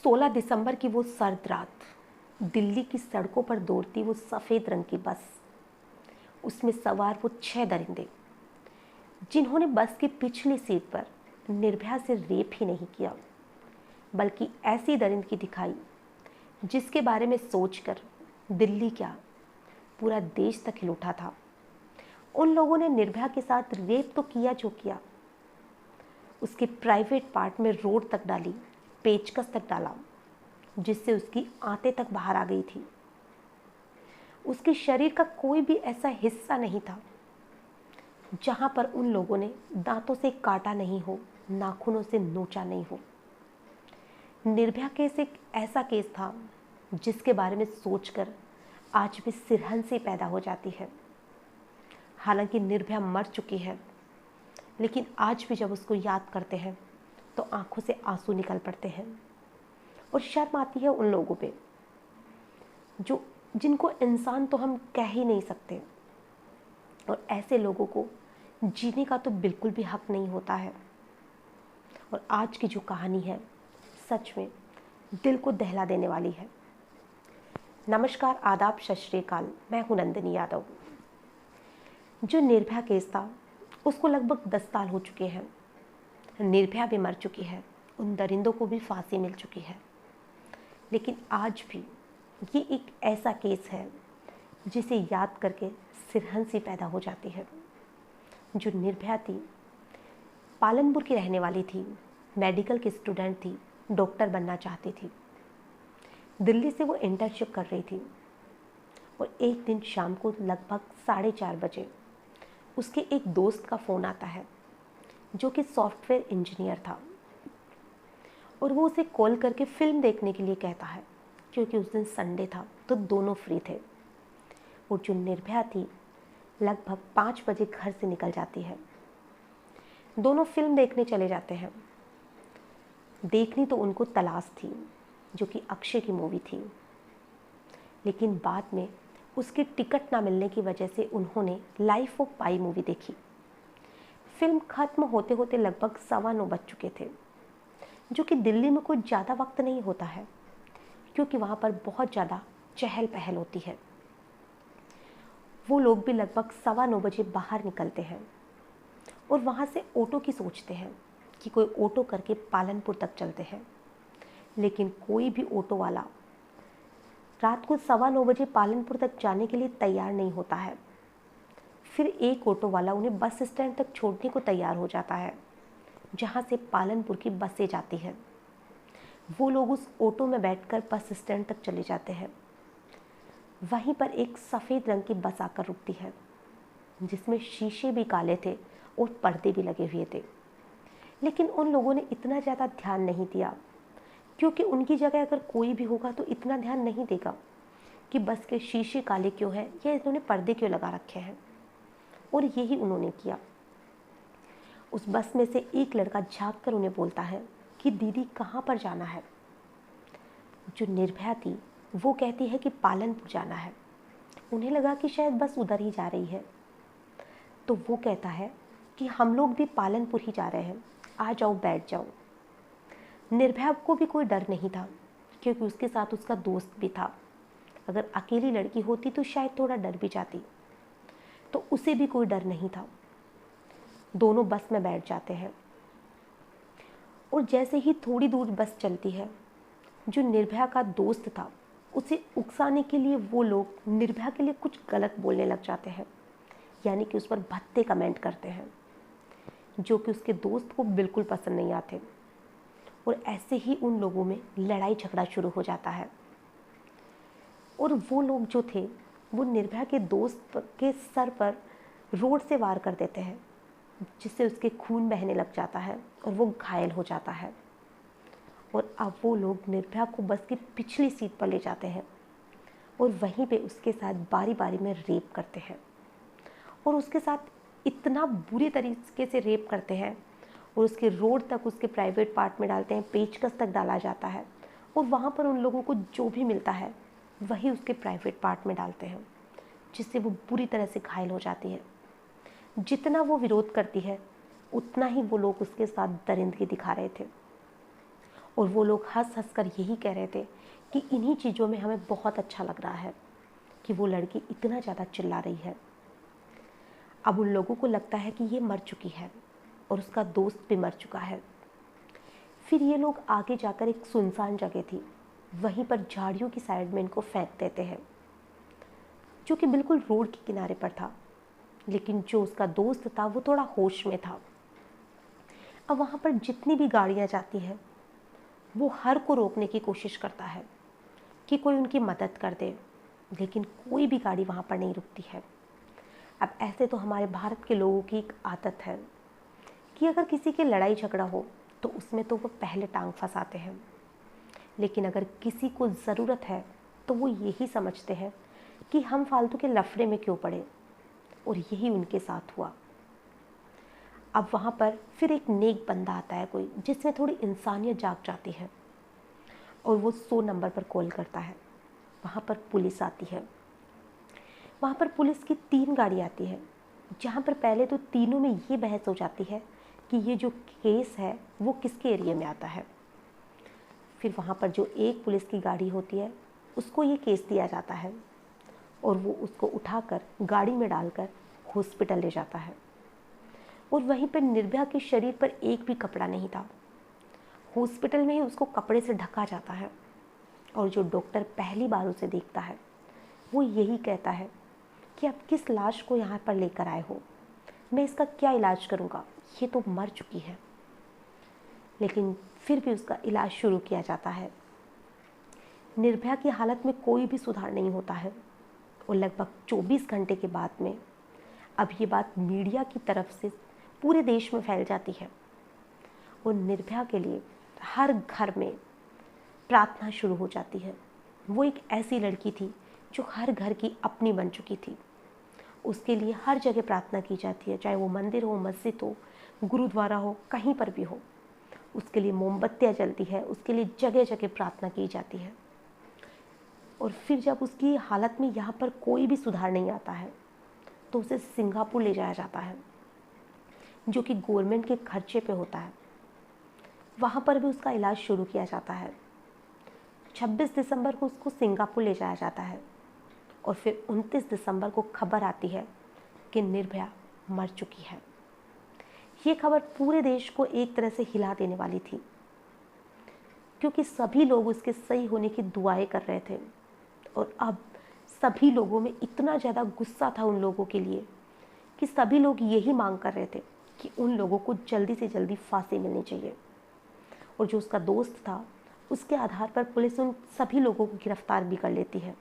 16 दिसंबर की वो सर्द रात, दिल्ली की सड़कों पर दौड़ती वो सफ़ेद रंग की बस, उसमें सवार वो 6 दरिंदे जिन्होंने बस की पिछली सीट पर निर्भया से रेप ही नहीं किया, बल्कि ऐसी दरिंदगी दिखाई जिसके बारे में सोचकर दिल्ली क्या पूरा देश तक हिल उठा था। उन लोगों ने निर्भया के साथ रेप तो किया जो किया, उसके प्राइवेट पार्ट में रोड तक डाली, पेचकस तक डाला, जिससे उसकी आंतें तक बाहर आ गई थी। उसके शरीर का कोई भी ऐसा हिस्सा नहीं था जहां पर उन लोगों ने दांतों से काटा नहीं हो, नाखूनों से नोचा नहीं हो। निर्भया केस एक ऐसा केस था जिसके बारे में सोचकर आज भी सिरहंसी पैदा हो जाती है। हालांकि निर्भया मर चुकी है, लेकिन आज भी जब उसको याद करते हैं तो आंखों से आंसू निकल पड़ते हैं और शर्म आती है उन लोगों पे जिनको इंसान तो हम कह ही नहीं सकते, और ऐसे लोगों को जीने का तो बिल्कुल भी हक नहीं होता है। और आज की जो कहानी है सच में दिल को दहला देने वाली है। नमस्कार, आदाब, सत श्री अकाल। मैं हूं नंदिनी यादव। जो निर्भया केस था उसको लगभग 10 साल हो चुके हैं। निर्भया भी मर चुकी है, उन दरिंदों को भी फांसी मिल चुकी है, लेकिन आज भी ये एक ऐसा केस है जिसे याद करके सिरहंसी पैदा हो जाती है। जो निर्भया थी, पालनपुर की रहने वाली थी, मेडिकल की स्टूडेंट थी, डॉक्टर बनना चाहती थी। दिल्ली से वो इंटर्नशिप कर रही थी और एक दिन शाम को लगभग 4:30 बजे उसके एक दोस्त का फ़ोन आता है जो कि सॉफ्टवेयर इंजीनियर था, और वो उसे कॉल करके फ़िल्म देखने के लिए कहता है क्योंकि उस दिन संडे था तो दोनों फ्री थे। और जो निर्भया थी लगभग 5 बजे घर से निकल जाती है। दोनों फिल्म देखने चले जाते हैं। देखनी तो उनको तलाश थी, जो कि अक्षय की मूवी थी, लेकिन बाद में उसकी टिकट ना मिलने की वजह से उन्होंने लाइफ ऑफ पाई मूवी देखी। फिल्म खत्म होते होते लगभग 9:15 बज चुके थे, जो कि दिल्ली में कोई ज़्यादा वक्त नहीं होता है क्योंकि वहाँ पर बहुत ज़्यादा चहल पहल होती है। वो लोग भी लगभग 9:15 बजे बाहर निकलते हैं और वहाँ से ऑटो की सोचते हैं कि कोई ऑटो करके पालनपुर तक चलते हैं, लेकिन कोई भी ऑटो वाला रात को 9:15 बजे पालनपुर तक जाने के लिए तैयार नहीं होता है। फिर एक ऑटो वाला उन्हें बस स्टैंड तक छोड़ने को तैयार हो जाता है, जहाँ से पालनपुर की बसें जाती हैं। वो लोग उस ऑटो में बैठकर बस स्टैंड तक चले जाते हैं। वहीं पर एक सफ़ेद रंग की बस आकर रुकती है, जिसमें शीशे भी काले थे और पर्दे भी लगे हुए थे। लेकिन उन लोगों ने इतना ज़्यादा ध्यान नहीं दिया, क्योंकि उनकी जगह अगर कोई भी होगा तो इतना ध्यान नहीं देगा कि बस के शीशे काले क्यों हैं या इन्होंने पर्दे क्यों लगा रखे हैं। और यही उन्होंने किया। उस बस में से एक लड़का झाँक कर उन्हें बोलता है कि दीदी कहाँ पर जाना है। जो निर्भया थी वो कहती है कि पालनपुर जाना है। उन्हें लगा कि शायद बस उधर ही जा रही है, तो वो कहता है कि हम लोग भी पालनपुर ही जा रहे हैं, आ जाओ, बैठ जाओ। निर्भया को भी कोई डर नहीं था क्योंकि उसके साथ उसका दोस्त भी था। अगर अकेली लड़की होती तो शायद थोड़ा डर भी जाती, तो उसे भी कोई डर नहीं था। दोनों बस में बैठ जाते हैं और जैसे ही थोड़ी दूर बस चलती है, जो निर्भया का दोस्त था उसे उकसाने के लिए वो लोग निर्भया के लिए कुछ गलत बोलने लग जाते हैं, यानी कि उस पर भद्दे कमेंट करते हैं, जो कि उसके दोस्त को बिल्कुल पसंद नहीं आते। और ऐसे ही उन लोगों में लड़ाई झगड़ा शुरू हो जाता है। और वो लोग जो थे वो निर्भया के दोस्त के सर पर रोड से वार कर देते हैं, जिससे उसके खून बहने लग जाता है और वो घायल हो जाता है। और अब वो लोग निर्भया को बस की पिछली सीट पर ले जाते हैं और वहीं पे उसके साथ बारी बारी में रेप करते हैं, और उसके साथ इतना बुरी तरीके से रेप करते हैं और उसके रोड तक, उसके प्राइवेट पार्ट में डालते हैं, पेचकस तक डाला जाता है, और वहाँ पर उन लोगों को जो भी मिलता है वही उसके प्राइवेट पार्ट में डालते हैं, जिससे वो बुरी तरह से घायल हो जाती है। जितना वो विरोध करती है उतना ही वो लोग उसके साथ दरिंदगी दिखा रहे थे। और वो लोग हंस हंस कर यही कह रहे थे कि इन्हीं चीज़ों में हमें बहुत अच्छा लग रहा है कि वो लड़की इतना ज़्यादा चिल्ला रही है। अब उन लोगों को लगता है कि ये मर चुकी है और उसका दोस्त भी मर चुका है। फिर ये लोग आगे जाकर एक सुनसान जगह थी, वहीं पर झाड़ियों की साइड में इनको फेंक देते हैं, जो कि बिल्कुल रोड के किनारे पर था। लेकिन जो उसका दोस्त था वो थोड़ा होश में था। अब वहाँ पर जितनी भी गाड़ियाँ जाती हैं वो हर को रोकने की कोशिश करता है कि कोई उनकी मदद कर दे, लेकिन कोई भी गाड़ी वहाँ पर नहीं रुकती है। अब ऐसे तो हमारे भारत के लोगों की एक आदत है कि अगर किसी की लड़ाई झगड़ा हो तो उसमें तो वो पहले टांग फंसाते हैं, लेकिन अगर किसी को ज़रूरत है तो वो यही समझते हैं कि हम फालतू के लफड़े में क्यों पड़े, और यही उनके साथ हुआ। अब वहाँ पर फिर एक नेक बंदा आता है कोई, जिसमें थोड़ी इंसानियत जाग जाती है, और वो 100 नंबर पर कॉल करता है। वहाँ पर पुलिस आती है। वहाँ पर पुलिस की 3 गाड़ी आती है, जहाँ पर पहले तो तीनों में ये बहस हो जाती है कि ये जो केस है वो किसके एरिया में आता है। फिर वहाँ पर जो एक पुलिस की गाड़ी होती है उसको ये केस दिया जाता है, और वो उसको उठाकर गाड़ी में डालकर हॉस्पिटल ले जाता है। और वहीं पर निर्भया के शरीर पर एक भी कपड़ा नहीं था। हॉस्पिटल में ही उसको कपड़े से ढका जाता है, और जो डॉक्टर पहली बार उसे देखता है वो यही कहता है कि आप किस लाश को यहाँ पर लेकर आए हो, मैं इसका क्या इलाज करूँगा, ये तो मर चुकी है। लेकिन फिर भी उसका इलाज शुरू किया जाता है। निर्भया की हालत में कोई भी सुधार नहीं होता है, और लगभग 24 घंटे के बाद में अब ये बात मीडिया की तरफ से पूरे देश में फैल जाती है, और निर्भया के लिए हर घर में प्रार्थना शुरू हो जाती है। वो एक ऐसी लड़की थी जो हर घर की अपनी बन चुकी थी। उसके लिए हर जगह प्रार्थना की जाती है, चाहे वो मंदिर हो, मस्जिद हो, गुरुद्वारा हो, कहीं पर भी हो। उसके लिए मोमबत्तियाँ जलती है, उसके लिए जगह जगह प्रार्थना की जाती है। और फिर जब उसकी हालत में यहाँ पर कोई भी सुधार नहीं आता है तो उसे सिंगापुर ले जाया जाता है, जो कि गवर्नमेंट के खर्चे पे होता है। वहाँ पर भी उसका इलाज शुरू किया जाता है। 26 दिसंबर को उसको सिंगापुर ले जाया जाता है, और फिर 29 दिसंबर को खबर आती है कि निर्भया मर चुकी है। ये खबर पूरे देश को एक तरह से हिला देने वाली थी, क्योंकि सभी लोग उसके सही होने की दुआएं कर रहे थे। और अब सभी लोगों में इतना ज़्यादा गुस्सा था उन लोगों के लिए कि सभी लोग यही मांग कर रहे थे कि उन लोगों को जल्दी से जल्दी फांसी मिलनी चाहिए। और जो उसका दोस्त था, उसके आधार पर पुलिस उन सभी लोगों को गिरफ्तार भी कर लेती है।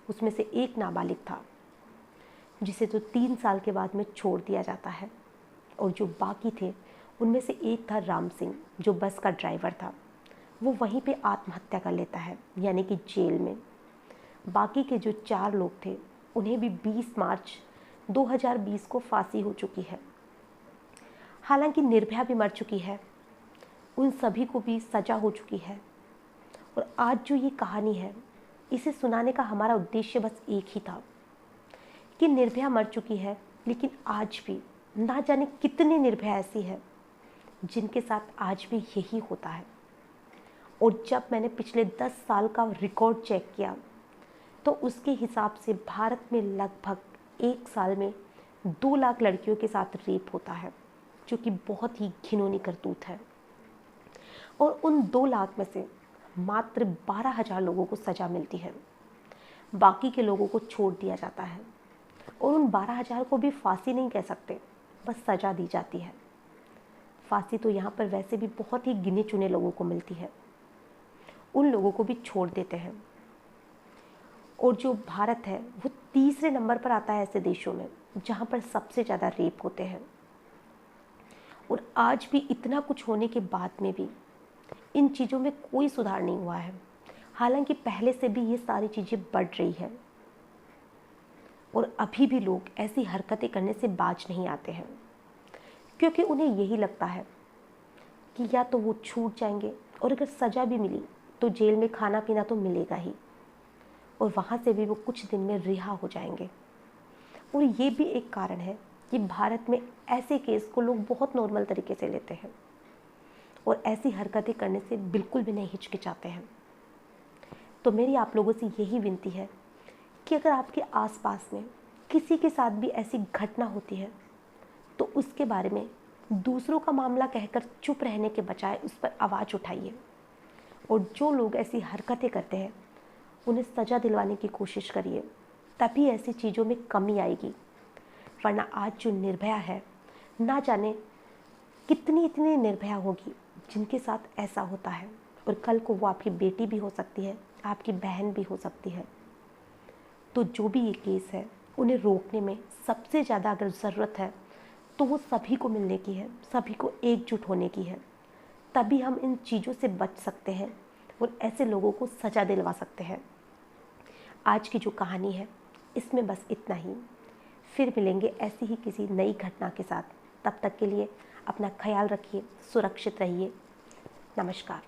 उसमें से एक नाबालिग था, जिसे तो 3 साल के बाद में छोड़ दिया जाता है, और जो बाकी थे उनमें से एक था राम सिंह, जो बस का ड्राइवर था। वो वहीं पे आत्महत्या कर लेता है, यानी कि जेल में। बाकी के जो 4 लोग थे उन्हें भी 20 मार्च 2020 को फांसी हो चुकी है। हालांकि निर्भया भी मर चुकी है, उन सभी को भी सजा हो चुकी है। और आज जो ये कहानी है, इसे सुनाने का हमारा उद्देश्य बस एक ही था कि निर्भया मर चुकी है, लेकिन आज भी ना जाने कितने निर्भया ऐसी है जिनके साथ आज भी यही होता है। और जब मैंने पिछले 10 साल का रिकॉर्ड चेक किया तो उसके हिसाब से भारत में लगभग 1 साल में 2 लाख लड़कियों के साथ रेप होता है, जो कि बहुत ही घिनौनी करतूत है। और उन 2 लाख में से मात्र 12,000 लोगों को सज़ा मिलती है, बाकी के लोगों को छोड़ दिया जाता है। और उन 12,000 को भी फांसी नहीं कह सकते, बस सज़ा दी जाती है। फांसी तो यहाँ पर वैसे भी बहुत ही गिने चुने लोगों को मिलती है, उन लोगों को भी छोड़ देते हैं। और जो भारत है वो तीसरे नंबर पर आता है ऐसे देशों में जहाँ पर सबसे ज़्यादा रेप होते हैं। और आज भी इतना कुछ होने के बाद में भी इन चीज़ों में कोई सुधार नहीं हुआ है, हालांकि पहले से भी ये सारी चीज़ें बढ़ रही है। और अभी भी लोग ऐसी हरकतें करने से बाज नहीं आते हैं, क्योंकि उन्हें यही लगता है कि या तो वो छूट जाएंगे, और अगर सज़ा भी मिली तो जेल में खाना पीना तो मिलेगा ही, और वहाँ से भी वो कुछ दिन में रिहा हो जाएंगे। और ये भी एक कारण है कि भारत में ऐसे केस को लोग बहुत नॉर्मल तरीके से लेते हैं, और ऐसी हरकतें करने से बिल्कुल भी नहीं हिचकिचाते हैं। तो मेरी आप लोगों से यही विनती है कि अगर आपके आसपास में किसी के साथ भी ऐसी घटना होती है तो उसके बारे में दूसरों का मामला कहकर चुप रहने के बजाय उस पर आवाज़ उठाइए, और जो लोग ऐसी हरकतें करते हैं उन्हें सज़ा दिलवाने की कोशिश करिए, तभी ऐसी चीज़ों में कमी आएगी। वरना आज जो निर्भया है, ना जाने कितनी इतनी निर्भया होगी जिनके साथ ऐसा होता है, और कल को वो आपकी बेटी भी हो सकती है, आपकी बहन भी हो सकती है। तो जो भी ये केस है उन्हें रोकने में सबसे ज़्यादा अगर ज़रूरत है तो वो सभी को मिलने की है, सभी को एकजुट होने की है। तभी हम इन चीज़ों से बच सकते हैं और ऐसे लोगों को सज़ा दिलवा सकते हैं। आज की जो कहानी है इसमें बस इतना ही। फिर मिलेंगे ऐसी ही किसी नई घटना के साथ। तब तक के लिए अपना ख्याल रखिए, सुरक्षित रहिए। नमस्कार।